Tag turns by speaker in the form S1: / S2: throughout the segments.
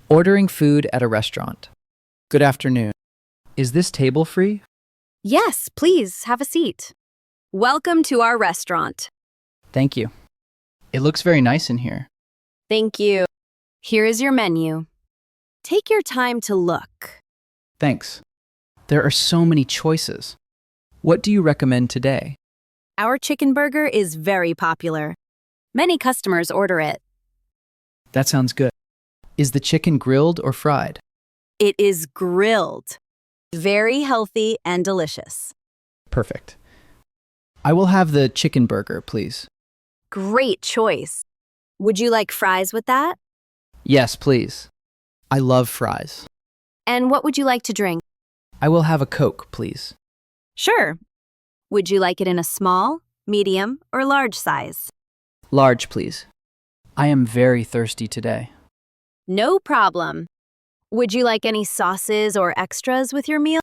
S1: Ordering food at a restaurant. Good afternoon. Is this table free?
S2: Yes, please have a seat. Welcome to our restaurant.
S1: Thank you. It looks very nice in here.
S2: Thank you. Here is your menu. Take your time to look.
S1: Thanks. There are so many choices. What do you recommend today?
S2: Our chicken burger is very popular. Many customers order it.
S1: That sounds good. Is the chicken grilled or fried?
S2: It is grilled. Very healthy and delicious.
S1: Perfect. I will have the chicken burger, please.
S2: Great choice. Would you like fries with that?
S1: Yes, please. I love fries.
S2: And what would you like to drink?
S1: I will have a Coke, please.
S2: Sure. Would you like it in a small, medium, or large size?
S1: Large, please. I am very thirsty today.
S2: No problem. Would you like any sauces or extras with your meal?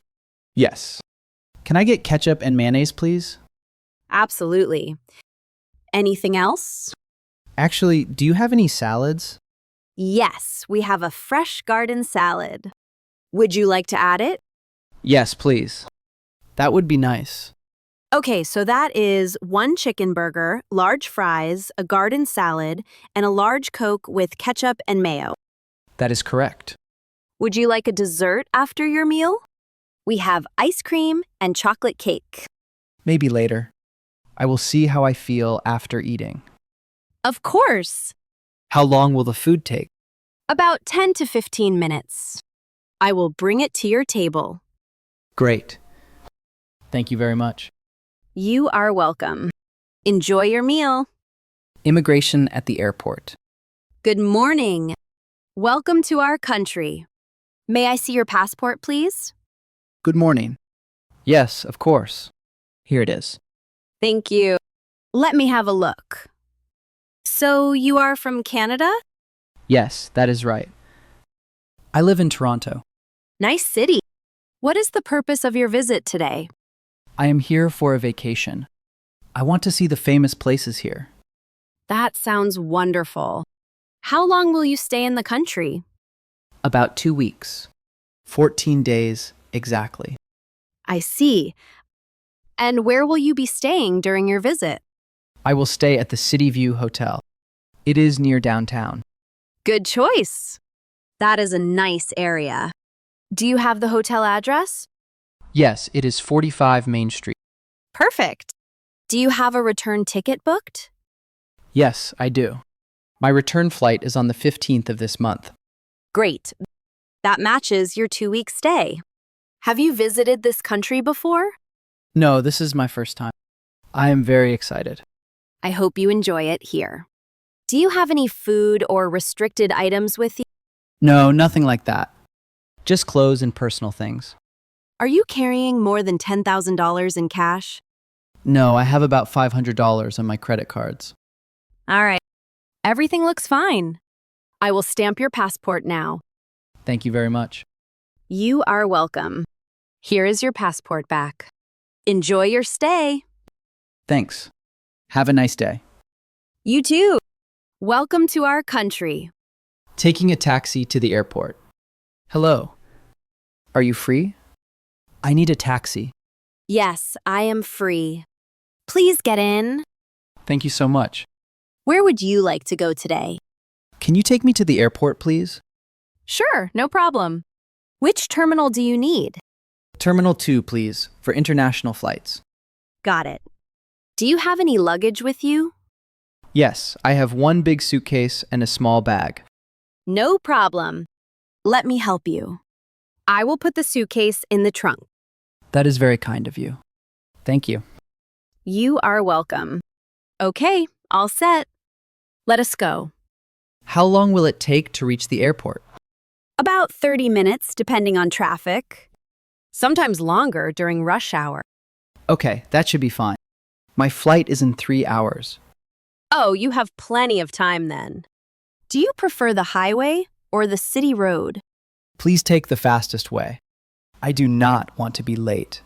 S1: Yes. Can I get ketchup and mayonnaise, please?
S2: Absolutely. Anything else?
S1: Actually, do you have any salads?
S2: Yes, we have a fresh garden salad. Would you like to add it?
S1: Yes, please. That would be nice.
S2: Okay, so that is 1 chicken burger, large fries, a garden salad, and a large Coke with ketchup and mayo.
S1: That is correct.
S2: Would you like a dessert after your meal? We have ice cream and chocolate cake.
S1: Maybe later. I will see how I feel after eating.
S2: Of course.
S1: How long will the food take?
S2: About 10 to 15 minutes. I will bring it to your table.
S1: Great. Thank you very much.
S2: You are welcome. Enjoy your meal.
S1: Immigration at the airport.
S2: Good morning. Welcome to our country. May I see your passport, please?
S1: Good morning. Yes, of course. Here it is.
S2: Thank you. Let me have a look. So you are from Canada?
S1: Yes, that is right. I live in Toronto.
S2: Nice city. What is the purpose of your visit today?
S1: I am here for a vacation. I want to see the famous places here.
S2: That sounds wonderful. How long will you stay in the country?
S1: About 2 weeks. 14 days exactly.
S2: I see. And where will you be staying during your visit?
S1: I will stay at the City View Hotel. It is near downtown.
S2: Good choice. That is a nice area. Do you have the hotel address?
S1: Yes, it is 45 Main Street.
S2: Perfect. Do you have a return ticket booked?
S1: Yes, I do. My return flight is on the 15th of this month.
S2: Great. That matches your 2-week stay. Have you visited this country before?
S1: No, this is my first time. I am very excited.
S2: I hope you enjoy it here. Do you have any food or restricted items with you?
S1: No, nothing like that. Just clothes and personal things.
S2: Are you carrying more than $10,000 in cash?
S1: No, I have about $500 on my credit cards.
S2: All right. Everything looks fine. I will stamp your passport now.
S1: Thank you very much.
S2: You are welcome. Here is your passport back. Enjoy your stay.
S1: Thanks. Have a nice day.
S2: You too. Welcome to our country.
S1: Taking a taxi to the airport. Hello. Are you free? I need a taxi.
S2: Yes, I am free. Please get in.
S1: Thank you so much.
S2: Where would you like to go today?
S1: Can you take me to the airport, please?
S2: Sure, no problem. Which terminal do you need?
S1: Terminal 2, please, for international flights.
S2: Got it. Do you have any luggage with you?
S1: Yes, I have one big suitcase and a small bag.
S2: No problem. Let me help you. I will put the suitcase in the trunk.
S1: That is very kind of you. Thank you.
S2: You are welcome. Okay, all set. Let us go.
S1: How long will it take to reach the airport?
S2: About 30 minutes, depending on traffic. Sometimes longer during rush hour.
S1: Okay, that should be fine. My flight is in 3 hours.
S2: Oh, you have plenty of time then. Do you prefer the highway or the city road?
S1: Please take the fastest way. I do not want to be late.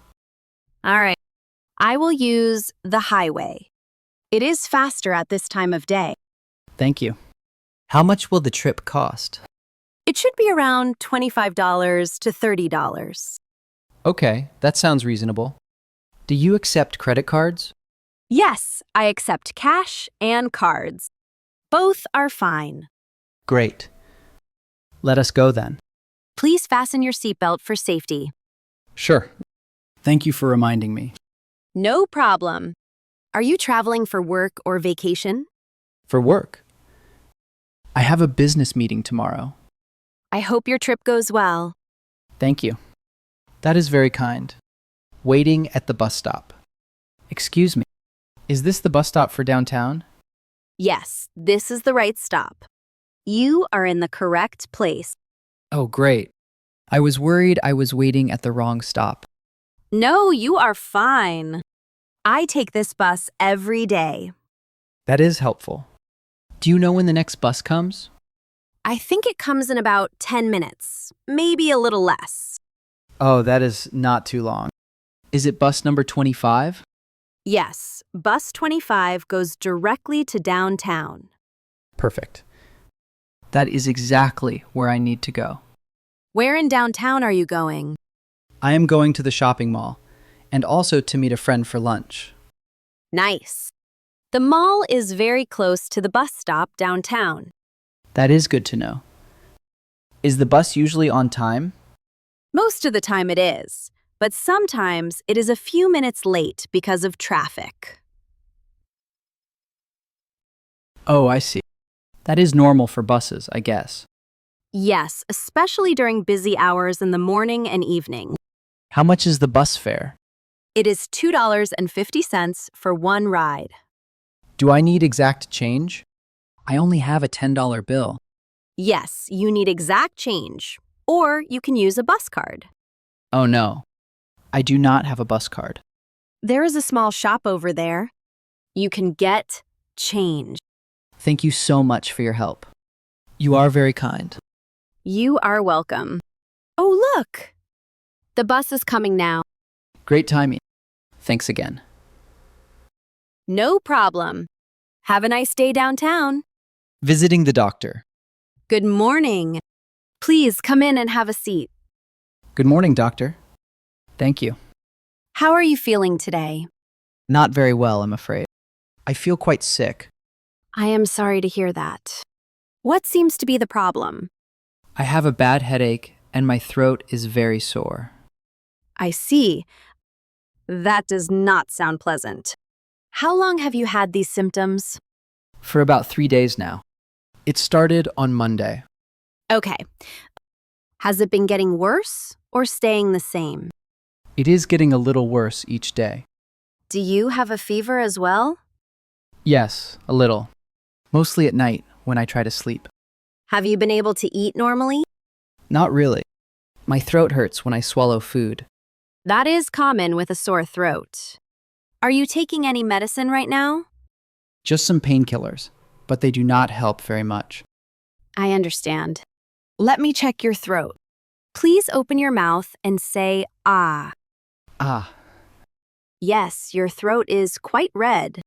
S2: All right. I will use the highway. It is faster at this time of day.
S1: Thank you. How much will the trip cost?
S2: It should be around $25 to $30.
S1: Okay, that sounds reasonable. Do you accept credit cards?
S2: Yes, I accept cash and cards. Both are fine.
S1: Great. Let us go then.
S2: Please fasten your seatbelt for safety.
S1: Sure. Thank you for reminding me.
S2: No problem. Are you traveling for work or vacation?
S1: For work. I have a business meeting tomorrow.
S2: I hope your trip goes well.
S1: Thank you. That is very kind. Waiting at the bus stop. Excuse me. Is this the bus stop for downtown?
S2: Yes, this is the right stop. You are in the correct place.
S1: Oh, great. I was worried I was waiting at the wrong stop.
S2: No, you are fine. I take this bus every day.
S1: That is helpful. Do you know when the next bus comes?
S2: I think it comes in about 10 minutes, maybe a little less.
S1: Oh, that is not too long. Is it bus number 25?
S2: Yes, bus 25 goes directly to downtown.
S1: Perfect. That is exactly where I need to go.
S2: Where in downtown are you going?
S1: I am going to the shopping mall and also to meet a friend for lunch.
S2: Nice. The mall is very close to the bus stop downtown.
S1: That is good to know. Is the bus usually on time?
S2: Most of the time it is, but sometimes it is a few minutes late because of traffic.
S1: Oh, I see. That is normal for buses, I guess.
S2: Yes, especially during busy hours in the morning and evening.
S1: How much is the bus fare?
S2: It is $2.50 for one ride.
S1: Do I need exact change? I only have a $10 bill.
S2: Yes, you need exact change, or you can use a bus card.
S1: Oh no, I do not have a bus card.
S2: There is a small shop over there. You can get change.
S1: Thank you so much for your help. You are very kind.
S2: You are welcome. Oh, look! The bus is coming now.
S1: Great timing. Thanks again.
S2: No problem. Have a nice day downtown.
S1: Visiting the doctor.
S2: Good morning. Please come in and have a seat.
S1: Good morning, doctor. Thank you.
S2: How are you feeling today?
S1: Not very well, I'm afraid. I feel quite sick.
S2: I am sorry to hear that. What seems to be the problem?
S1: I have a bad headache and my throat is very sore.
S2: I see. That does not sound pleasant. How long have you had these symptoms?
S1: For about 3 days now. It started on Monday.
S2: Okay. Has it been getting worse or staying the same?
S1: It is getting a little worse each day.
S2: Do you have a fever as well?
S1: Yes, a little. Mostly at night when I try to sleep.
S2: Have you been able to eat normally?
S1: Not really. My throat hurts when I swallow food.
S2: That is common with a sore throat. Are you taking any medicine right now?
S1: Just some painkillers, but they do not help very much.
S2: I understand. Let me check your throat. Please open your mouth and say ah.
S1: Ah,
S2: Yes, your throat is quite red.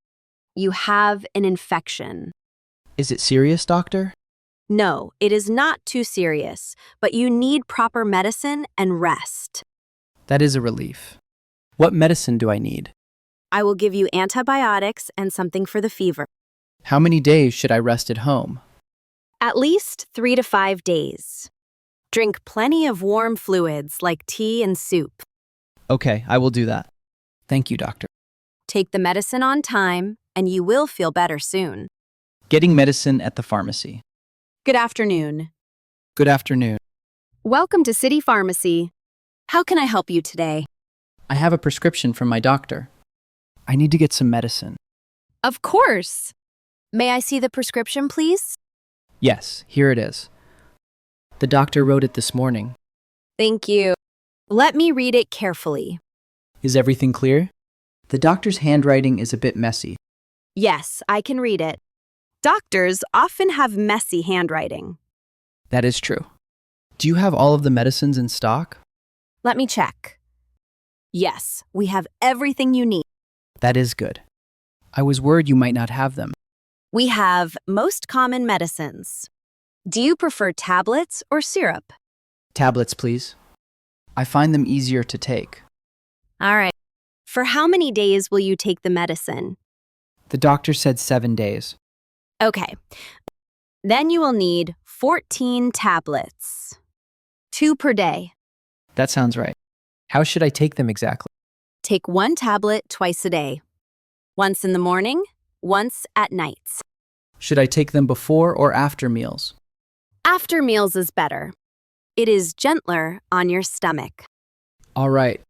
S2: You have an infection.
S1: is it serious, doctor?
S2: No, it is not too serious, but you need proper medicine and rest.
S1: That is a relief. What medicine do I need?
S2: I will give you antibiotics and something for the fever.
S1: How many days should I rest at home?
S2: At least 3 to 5 days. Drink plenty of warm fluids like tea and soup.
S1: Okay, I will do that. Thank you, doctor.
S2: Take the medicine on time, and you will feel better soon.
S1: Getting medicine at the pharmacy.
S2: Good afternoon.
S1: Good afternoon.
S2: Welcome to City Pharmacy. How can I help you today?
S1: I have a prescription from my doctor. I need to get some medicine.
S2: Of course. May I see the prescription, please?
S1: Yes, here it is. The doctor wrote it this morning.
S2: Thank you. Let me read it carefully.
S1: Is everything clear? The doctor's handwriting is a bit messy.
S2: Yes, I can read it. Doctors often have messy handwriting.
S1: That is true. Do you have all of the medicines in stock?
S2: Let me check. Yes, we have everything you need.
S1: That is good. I was worried you might not have them.
S2: We have most common medicines. Do you prefer tablets or syrup?
S1: Tablets, please. I find them easier to take.
S2: All right. For how many days will you take the medicine?
S1: The doctor said 7 days.
S2: Okay. Then you will need 14 tablets. 2 per day.
S1: That sounds right. How should I take them exactly?
S2: Take 1 tablet twice a day. Once in the morning, once at night.
S1: Should I take them before or after meals?
S2: After meals is better. It is gentler on your stomach.
S1: All right.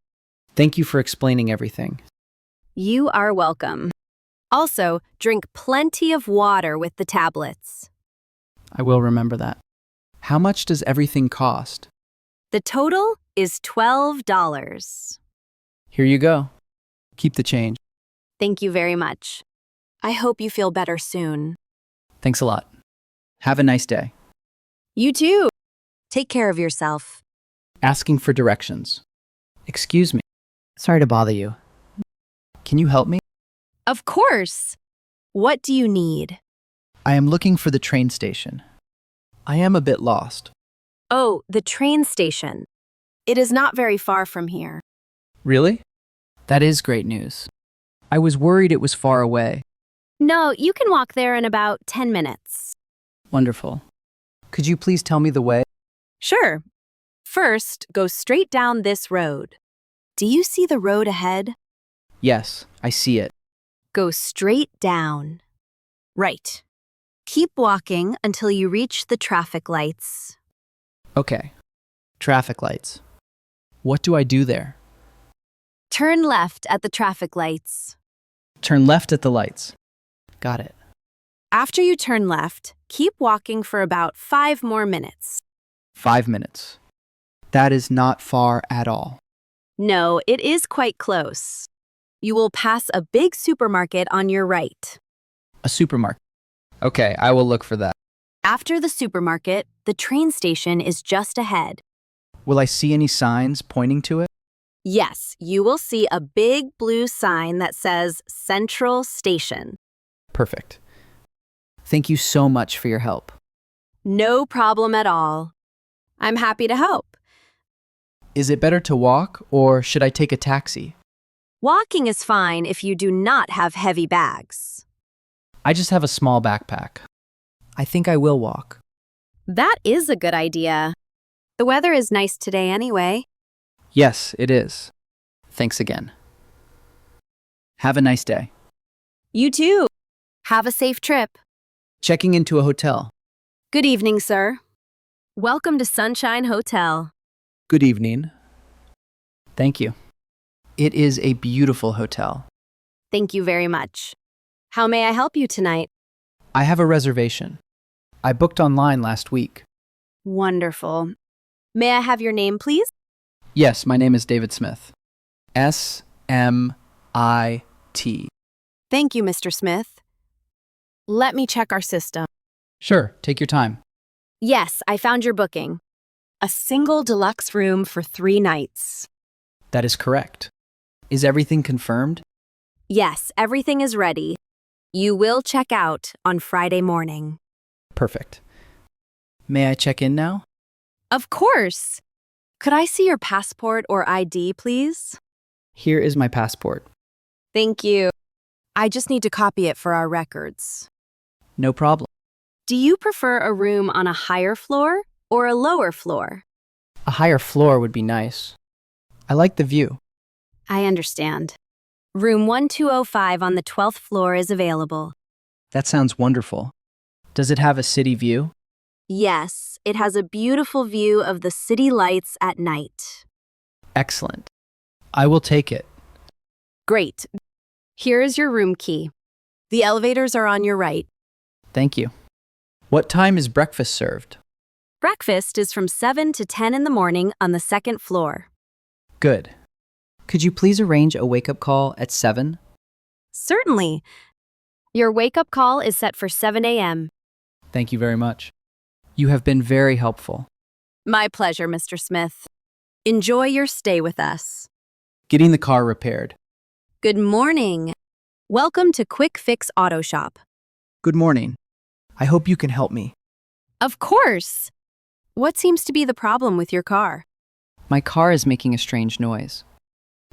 S1: Thank you for explaining everything.
S2: You are welcome. Also, drink plenty of water with the tablets.
S1: I will remember that. How much does everything cost?
S2: The total is $12.
S1: Here you go. Keep the change.
S2: Thank you very much. I hope you feel better soon.
S1: Thanks a lot. Have a nice day.
S2: You too. Take care of yourself.
S1: Asking for directions. Excuse me. Sorry to bother you. Can you help me?
S2: Of course. What do you need?
S1: I am looking for the train station. I am a bit lost.
S2: Oh, the train station. It is not very far from here.
S1: Really? That is great news. I was worried it was far away.
S2: No, you can walk there in about 10 minutes.
S1: Wonderful. Could you please tell me the way?
S2: Sure. First, go straight down this road. Do you see the road ahead?
S1: Yes, I see it.
S2: Go straight down. Right. Keep walking until you reach the traffic lights.
S1: Okay. Traffic lights. What do I do there?
S2: Turn left at the traffic lights.
S1: Turn left at the lights. Got it.
S2: After you turn left, keep walking for about 5 more minutes.
S1: 5 minutes. That is not far at all.
S2: No, it is quite close. You will pass a big supermarket on your right.
S1: A supermarket. Okay, I will look for that.
S2: After the supermarket, the train station is just ahead.
S1: Will I see any signs pointing to it?
S2: Yes, you will see a big blue sign that says Central Station.
S1: Perfect. Thank you so much for your help.
S2: No problem at all. I'm happy to help.
S1: Is it better to walk or should I take a taxi?
S2: Walking is fine if you do not have heavy bags.
S1: I just have a small backpack. I think I will walk.
S2: That is a good idea. The weather is nice today anyway.
S1: Yes, it is. Thanks again. Have a nice day.
S2: You too. Have a safe trip.
S1: Checking into a hotel.
S2: Good evening, sir. Welcome to Sunshine Hotel.
S1: Good evening. Thank you. It is a beautiful hotel.
S2: Thank you very much. How may I help you tonight?
S1: I have a reservation. I booked online last week.
S2: Wonderful. May I have your name, please?
S1: Yes, my name is David Smith. S-M-I-T.
S2: Thank you, Mr. Smith. Let me check our system.
S1: Sure, take your time.
S2: Yes, I found your booking. A single deluxe room for 3 nights.
S1: That is correct. Is everything confirmed?
S2: Yes, everything is ready. You will check out on Friday morning.
S1: Perfect. May I check in now?
S2: Of course. Could I see your passport or ID, please?
S1: Here is my passport.
S2: Thank you. I just need to copy it for our records.
S1: No problem.
S2: Do you prefer a room on a higher floor or a lower floor?
S1: A higher floor would be nice. I like the view.
S2: I understand. Room 1205 on the 12th floor is available.
S1: That sounds wonderful. Does it have a city view?
S2: Yes, it has a beautiful view of the city lights at night.
S1: Excellent. I will take it.
S2: Great. Here is your room key. The elevators are on your right.
S1: Thank you. What time is breakfast served?
S2: Breakfast is from 7 to 10 in the morning on the 2nd floor.
S1: Good. Could you please arrange a wake-up call at 7?
S2: Certainly. Your wake-up call is set for 7 a.m.
S1: Thank you very much. You have been very helpful.
S2: My pleasure, Mr. Smith. Enjoy your stay with us.
S1: Getting the car repaired.
S2: Good morning. Welcome to Quick Fix Auto Shop.
S1: Good morning. I hope you can help me.
S2: Of course. What seems to be the problem with your car?
S1: My car is making a strange noise.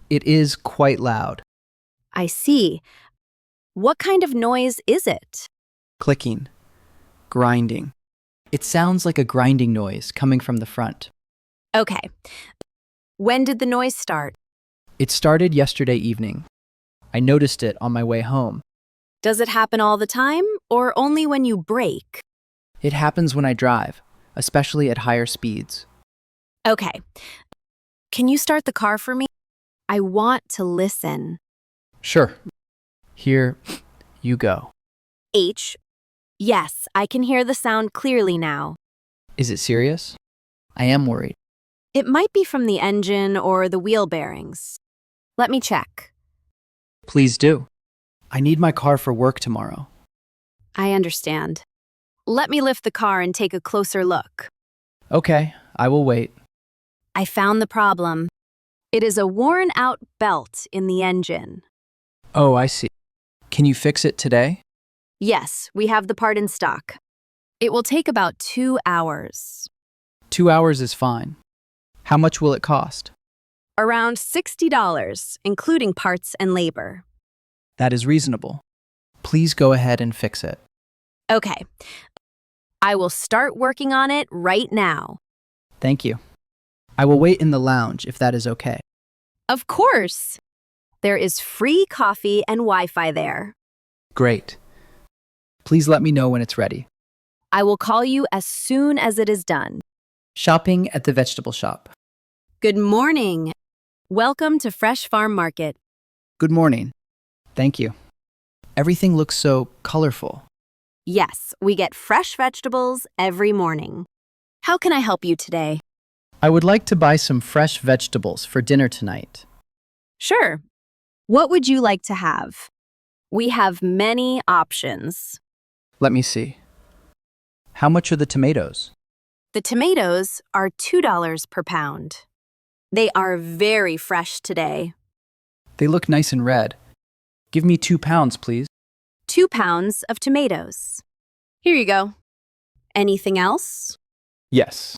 S1: It is quite loud.
S2: I see. What kind of noise is it?
S1: Clicking. Grinding. It sounds like a grinding noise coming from the front.
S2: Okay. When did the noise start?
S1: It started yesterday evening. I noticed it on my way home.
S2: Does it happen all the time or only when you brake?
S1: It happens when I drive, especially at higher speeds.
S2: Okay. Can you start the car for me? I want to listen.
S1: Sure. Here you go.
S2: H. Yes, I can hear the sound clearly now.
S1: Is it serious? I am worried.
S2: It might be from the engine or the wheel bearings. Let me check.
S1: Please do. I need my car for work tomorrow.
S2: I understand. Let me lift the car and take a closer look.
S1: Okay, I will wait.
S2: I found the problem. It is a worn-out belt in the engine.
S1: Oh, I see. Can you fix it today?
S2: Yes, we have the part in stock. It will take about 2 hours.
S1: 2 hours is fine. How much will it cost?
S2: Around $60, including parts and labor.
S1: That is reasonable. Please go ahead and fix it.
S2: Okay. I will start working on it right now.
S1: Thank you. I will wait in the lounge if that is okay.
S2: Of course. There is free coffee and Wi-Fi there.
S1: Great. Please let me know when it's ready.
S2: I will call you as soon as it is done.
S1: Shopping at the vegetable shop.
S2: Good morning. Welcome to Fresh Farm Market.
S1: Good morning. Thank you. Everything looks so colorful.
S2: Yes, we get fresh vegetables every morning. How can I help you today?
S1: I would like to buy some fresh vegetables for dinner tonight.
S2: Sure. What would you like to have? We have many options.
S1: Let me see. How much are the tomatoes?
S2: The tomatoes are $2 per pound. They are very fresh today.
S1: They look nice and red. Give me 2 pounds, please.
S2: 2 pounds of tomatoes. Here you go. Anything else?
S1: Yes.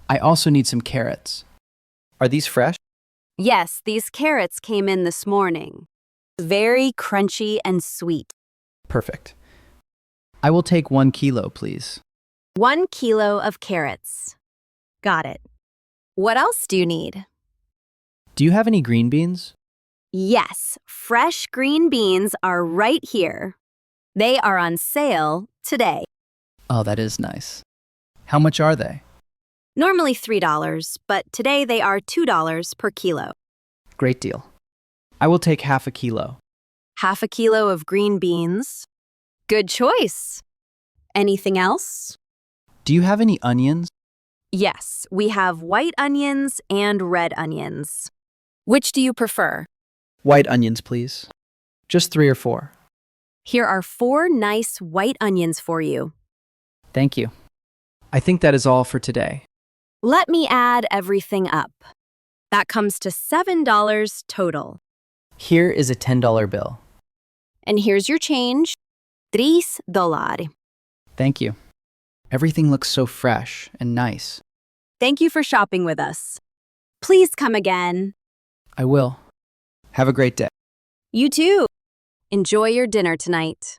S1: I also need some carrots. Are these fresh?
S2: Yes, these carrots came in this morning. Very crunchy and sweet.
S1: Perfect. I will take 1 kilo, please.
S2: 1 kilo of carrots. Got it. What else do you need?
S1: Do you have any green beans?
S2: Yes, fresh green beans are right here. They are on sale today.
S1: Oh, that is nice. How much are they?
S2: Normally $3, but today they are $2 per kilo.
S1: Great deal. I will take half a kilo.
S2: Half a kilo of green beans. Good choice. Anything else?
S1: Do you have any onions?
S2: Yes, we have white onions and red onions. Which do you prefer?
S1: White onions, please. Just 3 or 4.
S2: Here are 4 nice white onions for you.
S1: Thank you. I think that is all for today.
S2: Let me add everything up. That comes to $7 total.
S1: Here is a $10 bill.
S2: And here's your change, $3.
S1: Thank you. Everything looks so fresh and nice.
S2: Thank you for shopping with us. Please come again.
S1: I will. Have a great day.
S2: You too. Enjoy your dinner tonight.